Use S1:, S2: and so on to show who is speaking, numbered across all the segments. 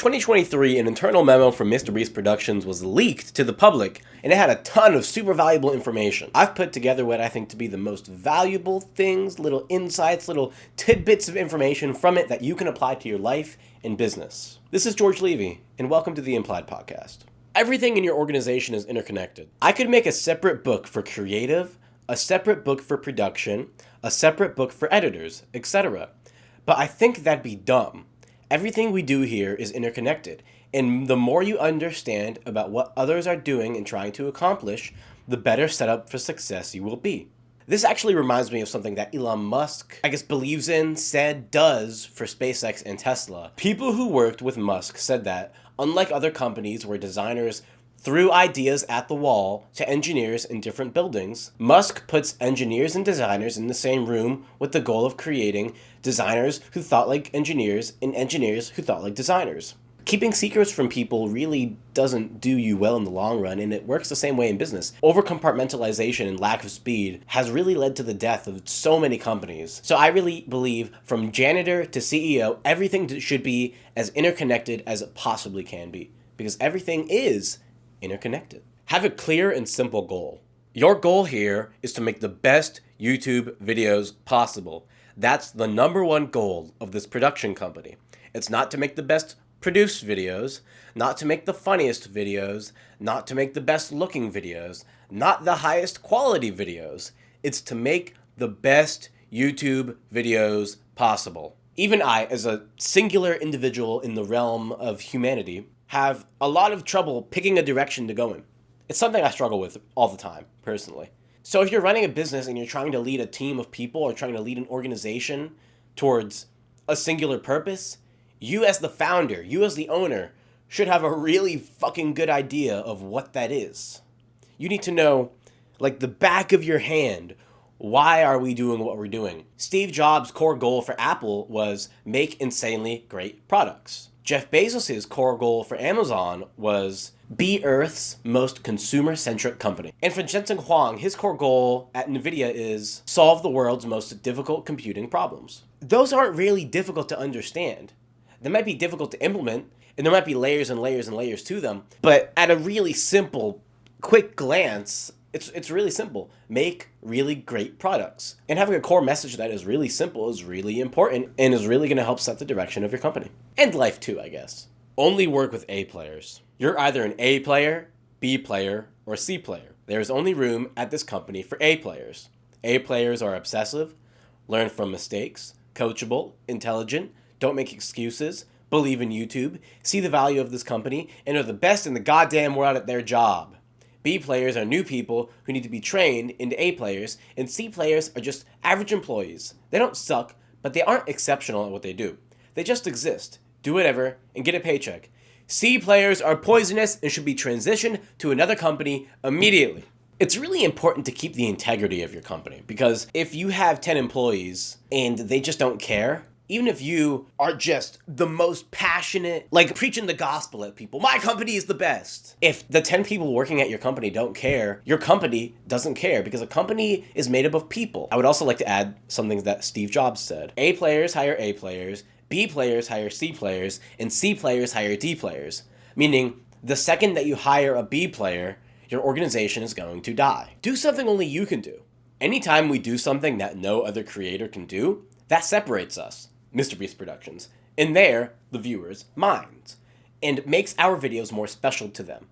S1: 2023, an internal memo from Mr.Beast Productions was leaked to the public, and it had a ton of super valuable information. I've put together what I think to be the most valuable things, little insights, little tidbits of information from it that you can apply to your life and business. This is George Levy, and welcome to the Implied Podcast. Everything in your organization is interconnected. I could make a separate book for creative, a separate book for production, a separate book for editors, etc. But I think that'd be dumb. Everything we do here is interconnected, and the more you understand about what others are doing and trying to accomplish, the better set up for success you will be. This actually reminds me of something that Elon Musk, believes in, said, does for SpaceX and Tesla. People who worked with Musk said that, unlike other companies where designers threw ideas at the wall to engineers in different buildings, Musk puts engineers and designers in the same room with the goal of creating designers who thought like engineers and engineers who thought like designers. Keeping secrets from people really doesn't do you well in the long run, and it works the same way in business. Over-compartmentalization and lack of speed has really led to the death of so many companies. So I really believe from janitor to CEO, everything should be as interconnected as it possibly can be, because everything is interconnected. Have a clear and simple goal. Your goal here is to make the best YouTube videos possible. That's the number one goal of this production company. It's not to make the best produced videos, not to make the funniest videos, not to make the best looking videos, not the highest quality videos. It's to make the best YouTube videos possible. Even I, as a singular individual in the realm of humanity, have a lot of trouble picking a direction to go in. It's something I struggle with all the time, personally. So if you're running a business and you're trying to lead a team of people or trying to lead an organization towards a singular purpose, you as the founder, you as the owner, should have a really fucking good idea of what that is. You need to know, like the back of your hand, why are we doing what we're doing? Steve Jobs' core goal for Apple was make insanely great products. Jeff Bezos' core goal for Amazon was be Earth's most consumer-centric company. And for Jensen Huang, his core goal at NVIDIA is solve the world's most difficult computing problems. Those aren't really difficult to understand. They might be difficult to implement, and there might be layers and layers and layers to them, but at a really simple, quick glance, it's really simple. Make really great products. And having a core message that is really simple is really important and is really going to help set the direction of your company. And life too, I guess. Only work with A players. You're either an A player, B player, or C player. There is only room at this company for A players. A players are obsessive, learn from mistakes, coachable, intelligent, don't make excuses, believe in YouTube, see the value of this company, and are the best in the goddamn world at their job. B players are new people who need to be trained into A players, and C players are just average employees. They don't suck, but they aren't exceptional at what they do. They just exist, do whatever, and get a paycheck. C players are poisonous and should be transitioned to another company immediately. It's really important to keep the integrity of your company, because if you have 10 employees and they just don't care, even if you are just the most passionate, like preaching the gospel at people, my company is the best. If the 10 people working at your company don't care, your company doesn't care, because a company is made up of people. I would also like to add something that Steve Jobs said. A players hire A players, B players hire C players, and C players hire D players. Meaning, the second that you hire a B player, your organization is going to die. Do something only you can do. Anytime we do something that no other creator can do, that separates us, Mr.Beast Productions, in the viewers' minds, and makes our videos more special to them.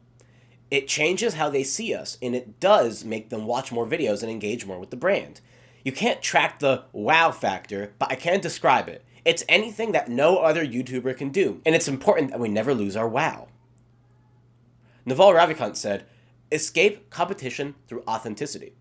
S1: It changes how they see us, and it does make them watch more videos and engage more with the brand. You can't track the wow factor, but I can describe it. It's anything that no other YouTuber can do, and it's important that we never lose our wow. Naval Ravikant said, escape competition through authenticity.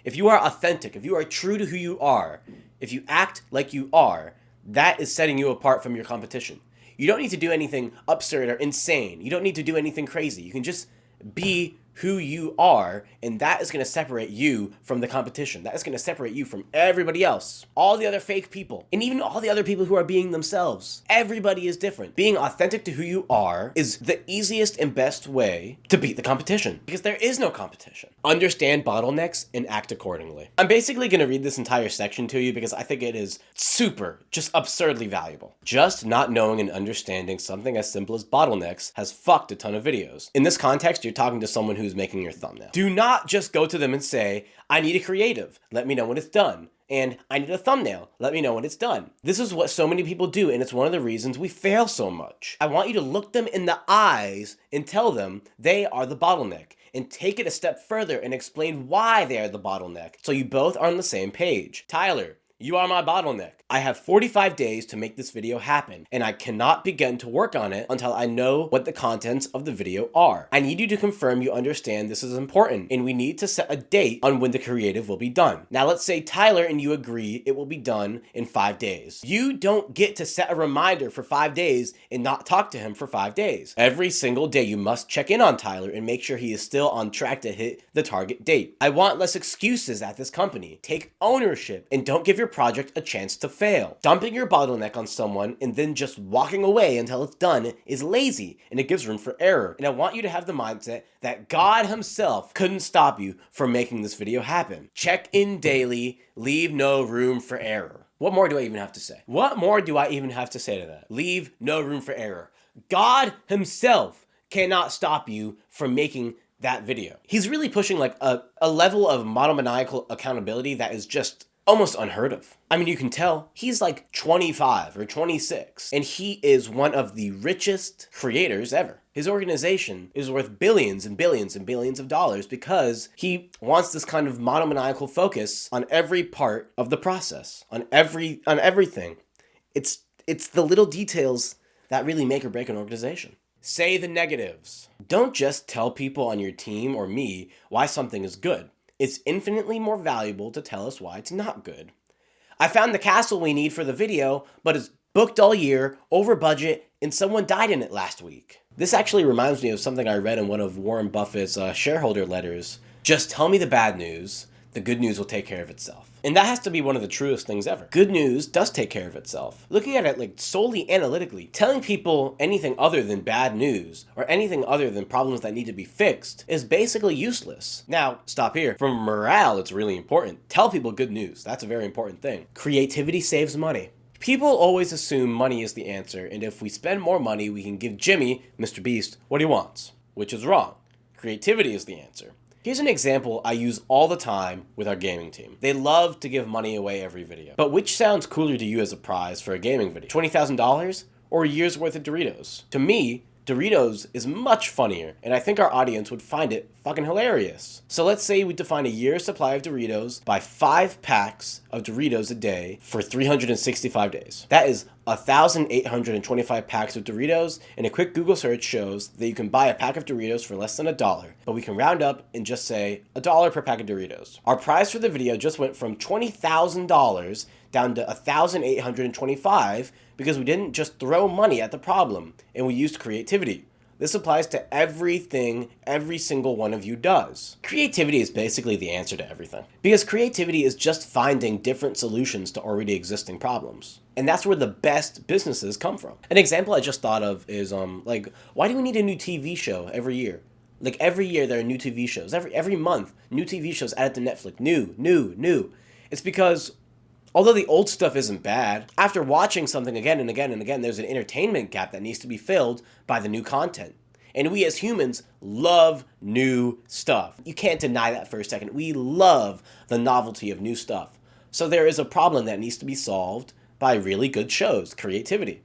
S1: If you are authentic, if you are true to who you are, if you act like you are, that is setting you apart from your competition. You don't need to do anything absurd or insane. You don't need to do anything crazy. You can just be who you are, and that is going to separate you from the competition. That is going to separate you from everybody else. All the other fake people, and even all the other people who are being themselves. Everybody is different. Being authentic to who you are is the easiest and best way to beat the competition, because there is no competition. Understand bottlenecks and act accordingly. I'm basically going to read this entire section to you because I think it is super, just absurdly valuable. Just not knowing and understanding something as simple as bottlenecks has fucked a ton of videos. In this context, you're talking to someone who's making your thumbnail. Do not just go to them and say, I need a creative, let me know when it's done. And I need a thumbnail, let me know when it's done. This is what so many people do, and it's one of the reasons we fail so much. I want you to look them in the eyes and tell them they are the bottleneck, and take it a step further and explain why they are the bottleneck, so you both are on the same page. Tyler, you are my bottleneck. I have 45 days to make this video happen, and I cannot begin to work on it until I know what the contents of the video are. I need you to confirm you understand this is important, and we need to set a date on when the creative will be done. Now let's say Tyler and you agree it will be done in 5 days. You don't get to set a reminder for 5 days and not talk to him for 5 days. Every single day you must check in on Tyler and make sure he is still on track to hit the target date. I want less excuses at this company. Take ownership and don't give your project a chance to fail. Dumping your bottleneck on someone and then just walking away until it's done is lazy, and it gives room for error. And I want you to have the mindset that God himself couldn't stop you from making this video happen. Check in daily, leave no room for error. What more do I even have to say? What more do I even have to say to that? Leave no room for error. God himself cannot stop you from making that video. He's really pushing like a level of monomaniacal accountability that is just almost unheard of. I mean, you can tell he's like 25 or 26, and he is one of the richest creators ever. His organization is worth billions and billions and billions of dollars because he wants this kind of monomaniacal focus on every part of the process, on everything. It's the little details that really make or break an organization. Say the negatives. Don't just tell people on your team or me why something is good. It's infinitely more valuable to tell us why it's not good. I found the castle we need for the video, but it's booked all year, over budget, and someone died in it last week. This actually reminds me of something I read in one of Warren Buffett's shareholder letters. Just tell me the bad news, the good news will take care of itself. And that has to be one of the truest things ever. Good news does take care of itself. Looking at it like solely analytically, telling people anything other than bad news or anything other than problems that need to be fixed is basically useless. Now, stop here. For morale, it's really important. Tell people good news. That's a very important thing. Creativity saves money. People always assume money is the answer, and if we spend more money, we can give Jimmy, Mr.Beast, what he wants, which is wrong. Creativity is the answer. Here's an example I use all the time with our gaming team. They love to give money away every video. But which sounds cooler to you as a prize for a gaming video? $20,000 or a year's worth of Doritos? To me, Doritos is much funnier, and I think our audience would find it fucking hilarious. So let's say we define a year's supply of Doritos by 5 packs of Doritos a day for 365 days. That is 1,825 packs of Doritos, and a quick Google search shows that you can buy a pack of Doritos for less than $1, but we can round up and just say $1 per pack of Doritos. Our prize for the video just went from $20,000 down to 1,825 because we didn't just throw money at the problem, and we used creativity. This applies to everything every single one of you does. Creativity is basically the answer to everything. Because creativity is just finding different solutions to already existing problems. And that's where the best businesses come from. An example I just thought of is, why do we need a new TV show every year? Like every year there are new TV shows. Every month, new TV shows added to Netflix. New. It's because although the old stuff isn't bad, after watching something again and again and again, there's an entertainment gap that needs to be filled by the new content. And we as humans love new stuff. You can't deny that for a second. We love the novelty of new stuff. So there is a problem that needs to be solved by really good shows, creativity.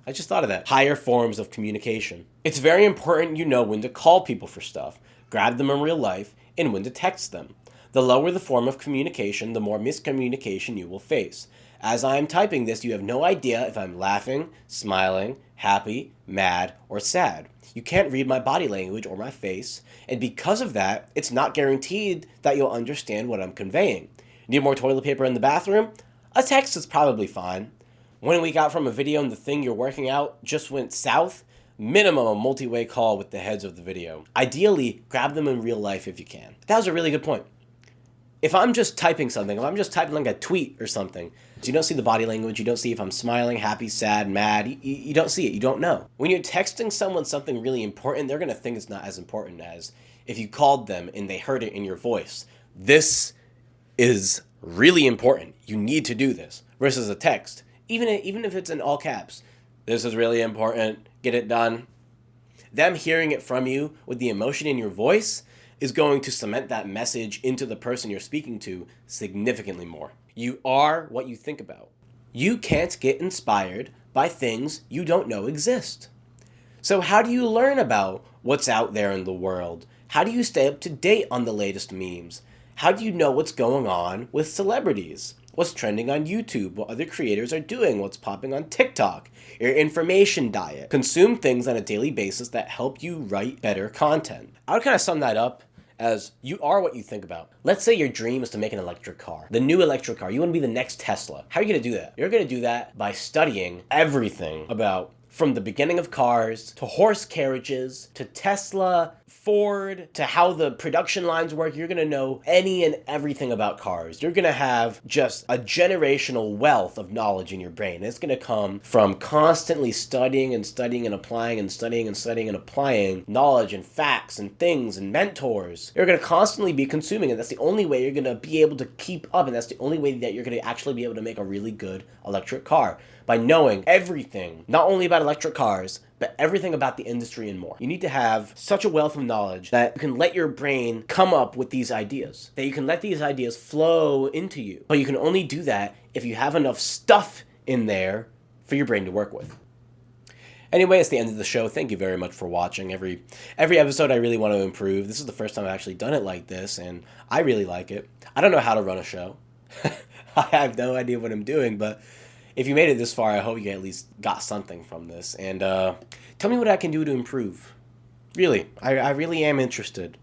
S1: I just thought of that. Higher forms of communication. It's very important you know when to call people for stuff, grab them in real life, and when to text them. The lower the form of communication, the more miscommunication you will face. As I am typing this, you have no idea if I'm laughing, smiling, happy, mad, or sad. You can't read my body language or my face, and because of that, it's not guaranteed that you'll understand what I'm conveying. Need more toilet paper in the bathroom? A text is probably fine. 1 week out from a video and the thing you're working out just went south, minimum a multi-way call with the heads of the video. Ideally, grab them in real life if you can. That was a really good point. If I'm just typing something, if I'm just typing like a tweet or something, you don't see the body language, you don't see if I'm smiling, happy, sad, mad, you don't see it, you don't know. When you're texting someone something really important, they're going to think it's not as important as if you called them and they heard it in your voice. This is really important. You need to do this. Versus a text, even if it's in all caps. This is really important. Get it done. Them hearing it from you with the emotion in your voice is going to cement that message into the person you're speaking to significantly more. You are what you think about. You can't get inspired by things you don't know exist. So how do you learn about what's out there in the world? How do you stay up to date on the latest memes? How do you know what's going on with celebrities? What's trending on YouTube, what other creators are doing, what's popping on TikTok, your information diet. Consume things on a daily basis that help you write better content. I would kind of sum that up as you are what you think about. Let's say your dream is to make an electric car, the new electric car. You want to be the next Tesla. How are you going to do that? You're going to do that by studying everything about from the beginning of cars, to horse carriages, to Tesla, Ford, to how the production lines work. You're going to know any and everything about cars. You're going to have just a generational wealth of knowledge in your brain. It's going to come from constantly studying and studying and applying and studying and studying and applying knowledge and facts and things and mentors. You're going to constantly be consuming it. That's the only way you're going to be able to keep up, and that's the only way that you're going to actually be able to make a really good electric car. By knowing everything, not only about electric cars, but everything about the industry and more. You need to have such a wealth of knowledge that you can let your brain come up with these ideas, that you can let these ideas flow into you. But you can only do that if you have enough stuff in there for your brain to work with. Anyway, it's the end of the show. Thank you very much for watching. Every episode I really want to improve. This is the first time I've actually done it like this, and I really like it. I don't know how to run a show. I have no idea what I'm doing, but if you made it this far, I hope you at least got something from this. And tell me what I can do to improve. Really, I really am interested.